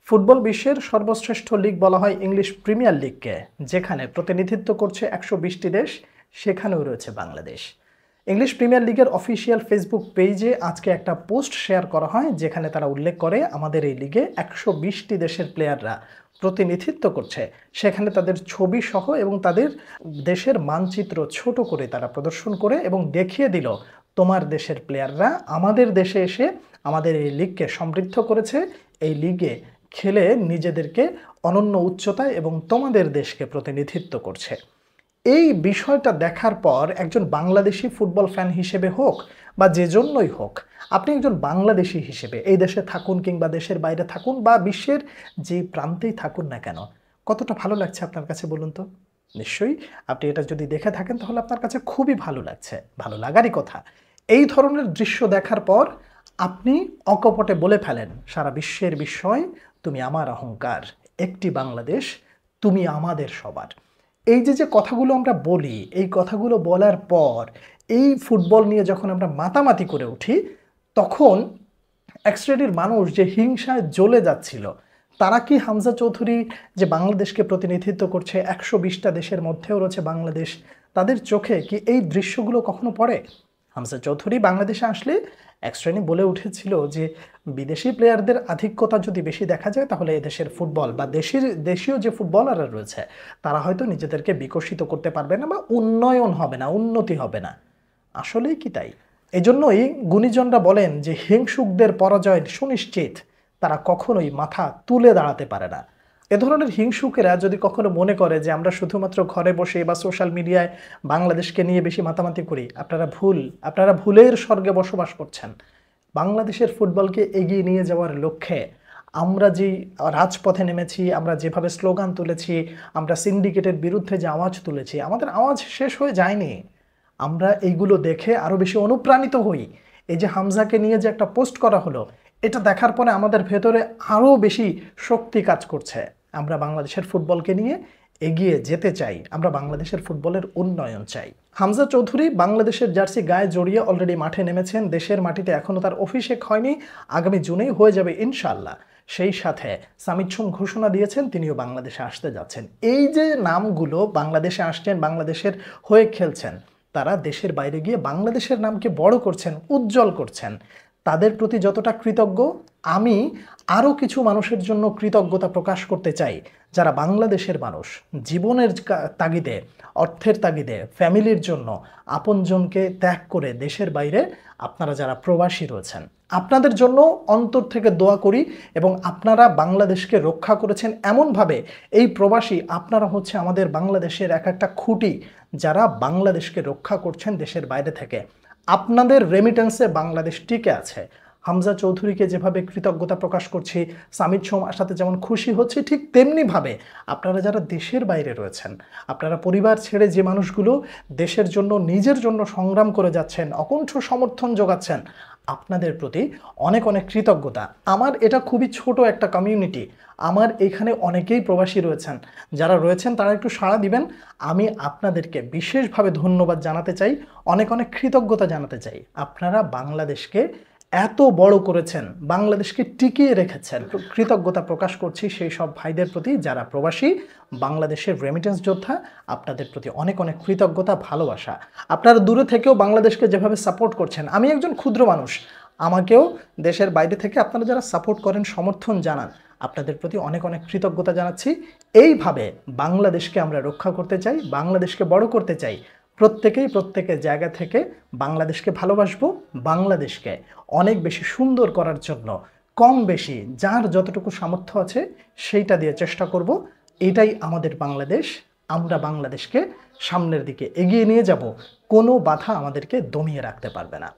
Football বিশ্বের সর্বশ্রেষ্ঠ league বলা হয় ইংলিশ প্রিমিয়ার লিগকে, যেখানে প্রতিনিধিত্ব করছে 120টি দেশ, সেখানেও রয়েছে বাংলাদেশ। ইংলিশ প্রিমিয়ার লিগের অফিসিয়াল ফেসবুক পেজে আজকে একটা পোস্ট শেয়ার করা হয়, যেখানে তারা উল্লেখ করে আমাদের এই লিগে 120টি দেশের প্লেয়াররা প্রতিনিধিত্ব করছে। সেখানে তাদের ছবি সহ এবং তাদের দেশের মানচিত্র ছোট করে তারা প্রদর্শন করে এবং দেখিয়ে দিল, তোমার দেশের প্লেয়াররা আমাদের দেশে এসে আমাদের এই লিগকে সমৃদ্ধ করেছে, এই লিগে খেলে নিজেদেরকে অনন্য উচ্চতায় এবং তোমাদের দেশকে প্রতিনিধিত্ব করছে। এই বিষয়টা দেখার পর একজন বাংলাদেশি ফুটবল ফ্যান হিসেবে হোক বা যে জন্যই হোক, আপনি একজন বাংলাদেশি হিসেবে এই দেশে থাকুন কিংবা দেশের বাইরে থাকুন বা বিশ্বের যে প্রান্তেই থাকুন না কেন, কতটা ভালো লাগছে আপনার কাছে বলুন তো? নিশ্চয়ই আপনি এটা যদি দেখে থাকেন তাহলে আপনার কাছে খুবই ভালো লাগছে, ভালো লাগারই কথা। এই ধরনের দৃশ্য দেখার পর আপনি অকপটে বলে ফেলেন, সারা বিশ্বের বিস্ময়, তুমি আমার অহংকার, একটি বাংলাদেশ, তুমি আমাদের সবার। এই যে কথাগুলো আমরা বলি, এই কথাগুলো বলার পর এই ফুটবল নিয়ে যখন আমরা মাতামাতি করে উঠি, তখন এক শ্রেণীর মানুষ যে হিংসায় জ্বলে যাচ্ছিল, তারা কি হামজা চৌধুরী যে বাংলাদেশকে প্রতিনিধিত্ব করছে, 120টা দেশের মধ্যেও রয়েছে বাংলাদেশ, তাদের চোখে কি এই দৃশ্যগুলো কখনো পড়ে? হামজা চৌধুরী বাংলাদেশে আসলে এক শ্রেণী বলে উঠেছিল যে বিদেশি প্লেয়ারদের আধিক্যতা যদি বেশি দেখা যায় তাহলে এদেশের ফুটবল বা দেশীয় যে ফুটবলাররা রয়েছে তারা হয়তো নিজেদেরকে বিকশিত করতে পারবে না বা উন্নয়ন হবে না, উন্নতি হবে না। আসলেই কি তাই? এজন্যই গুণীজনরা বলেন যে হিংসুকদের পরাজয় সুনিশ্চিত, তারা কখনোই মাথা তুলে দাঁড়াতে পারে না। এ ধরনের হিংসুকেরা যদি কখনো মনে করে যে আমরা শুধুমাত্র ঘরে বসে বা সোশ্যাল মিডিয়ায় বাংলাদেশকে নিয়ে বেশি মাতামাতি করি, আপনারা ভুলের স্বর্গে বসবাস করছেন। বাংলাদেশের ফুটবলকে এগিয়ে নিয়ে যাওয়ার লক্ষ্যে আমরা যে রাজপথে নেমেছি, আমরা যেভাবে স্লোগান তুলেছি, আমরা সিন্ডিকেটের বিরুদ্ধে যে আওয়াজ তুলেছি, আমাদের আওয়াজ শেষ হয়ে যায়নি। আমরা এইগুলো দেখে আরও বেশি অনুপ্রাণিত হই। এই যে হামজাকে নিয়ে যে একটা পোস্ট করা হলো, এটা দেখার পরে আমাদের ভেতরে আরও বেশি শক্তি কাজ করছে। আমরা বাংলাদেশের ফুটবলকে নিয়ে এগিয়ে যেতে চাই, আমরা বাংলাদেশের ফুটবলের উন্নয়ন চাই। হামজা চৌধুরী বাংলাদেশের জার্সি গায়ে জড়িয়ে অলরেডি মাঠে নেমেছেন, দেশের মাটিতে এখনও তার অভিষেক হয়নি, আগামী জুনেই হয়ে যাবে ইনশাল্লাহ। সেই সাথে সামিদ সোম ঘোষণা দিয়েছেন তিনিও বাংলাদেশে আসতে যাচ্ছেন। এই যে নামগুলো বাংলাদেশে আসছেন, বাংলাদেশের হয়ে খেলছেন, তারা দেশের বাইরে গিয়ে বাংলাদেশের নামকে বড় করছেন, উজ্জ্বল করছেন। তাদের প্রতি যতটা কৃতজ্ঞ, আমি আরও কিছু মানুষের জন্য কৃতজ্ঞতা প্রকাশ করতে চাই, যারা বাংলাদেশের মানুষ, জীবনের তাগিদে, অর্থের তাগিদে, ফ্যামিলির জন্য আপনজনকে ত্যাগ করে দেশের বাইরে আপনারা যারা প্রবাসী রয়েছেন, আপনাদের জন্য অন্তর থেকে দোয়া করি। এবং আপনারা বাংলাদেশকে রক্ষা করেছেন এমনভাবে, এই প্রবাসী আপনারা হচ্ছে আমাদের বাংলাদেশের এক একটা খুঁটি, যারা বাংলাদেশকে রক্ষা করছেন দেশের বাইরে থেকে। আপনাদের রেমিটেন্সে বাংলাদেশ টিকে আছে। হামজা চৌধুরীকে যেভাবে কৃতজ্ঞতা প্রকাশ করছি, সামিদ সোম আসাতে যেমন খুশি হচ্ছে, ঠিক তেমনিভাবে আপনারা যারা দেশের বাইরে রয়েছেন, আপনারা পরিবার ছেড়ে যে মানুষগুলো দেশের জন্য, নিজের জন্য সংগ্রাম করে যাচ্ছেন, অকুণ্ঠ সমর্থন যোগাচ্ছেন, আপনাদের প্রতি অনেক অনেক কৃতজ্ঞতা। আমার এটা খুবই ছোট একটা কমিউনিটি, আমার এখানে অনেকেই প্রবাসী রয়েছেন, যারা রয়েছেন তারা একটু সাড়া দিবেন। আমি আপনাদেরকে বিশেষভাবে ধন্যবাদ জানাতে চাই, অনেক অনেক কৃতজ্ঞতা জানাতে চাই। আপনারা বাংলাদেশকে এত বড় করেছেন, বাংলাদেশকে টিকিয়ে রেখেছেন। কৃতজ্ঞতা প্রকাশ করছি সেই সব ভাইদের প্রতি যারা প্রবাসী, বাংলাদেশের রেমিটেন্স যোদ্ধা। আপনাদের প্রতি অনেক অনেক কৃতজ্ঞতা, ভালোবাসা। আপনারা দূরে থেকেও বাংলাদেশকে যেভাবে সাপোর্ট করছেন, আমি একজন ক্ষুদ্র মানুষ, আমাকেও দেশের বাইরে থেকে আপনারা যারা সাপোর্ট করেন, সমর্থন জানান, আপনাদের প্রতি অনেক অনেক কৃতজ্ঞতা জানাচ্ছি। এইভাবে বাংলাদেশকে আমরা রক্ষা করতে চাই, বাংলাদেশকে বড় করতে চাই। প্রত্যেকের জায়গা থেকে বাংলাদেশকে ভালোবাসবো, বাংলাদেশকে অনেক বেশি সুন্দর করার জন্য কম বেশি যার যতটুকু সামর্থ্য আছে সেইটা দিয়ে চেষ্টা করব। এটাই আমাদের বাংলাদেশ, আমরা বাংলাদেশকে সামনের দিকে এগিয়ে নিয়ে যাব, কোনো বাধা আমাদেরকে দমিয়ে রাখতে পারবে না।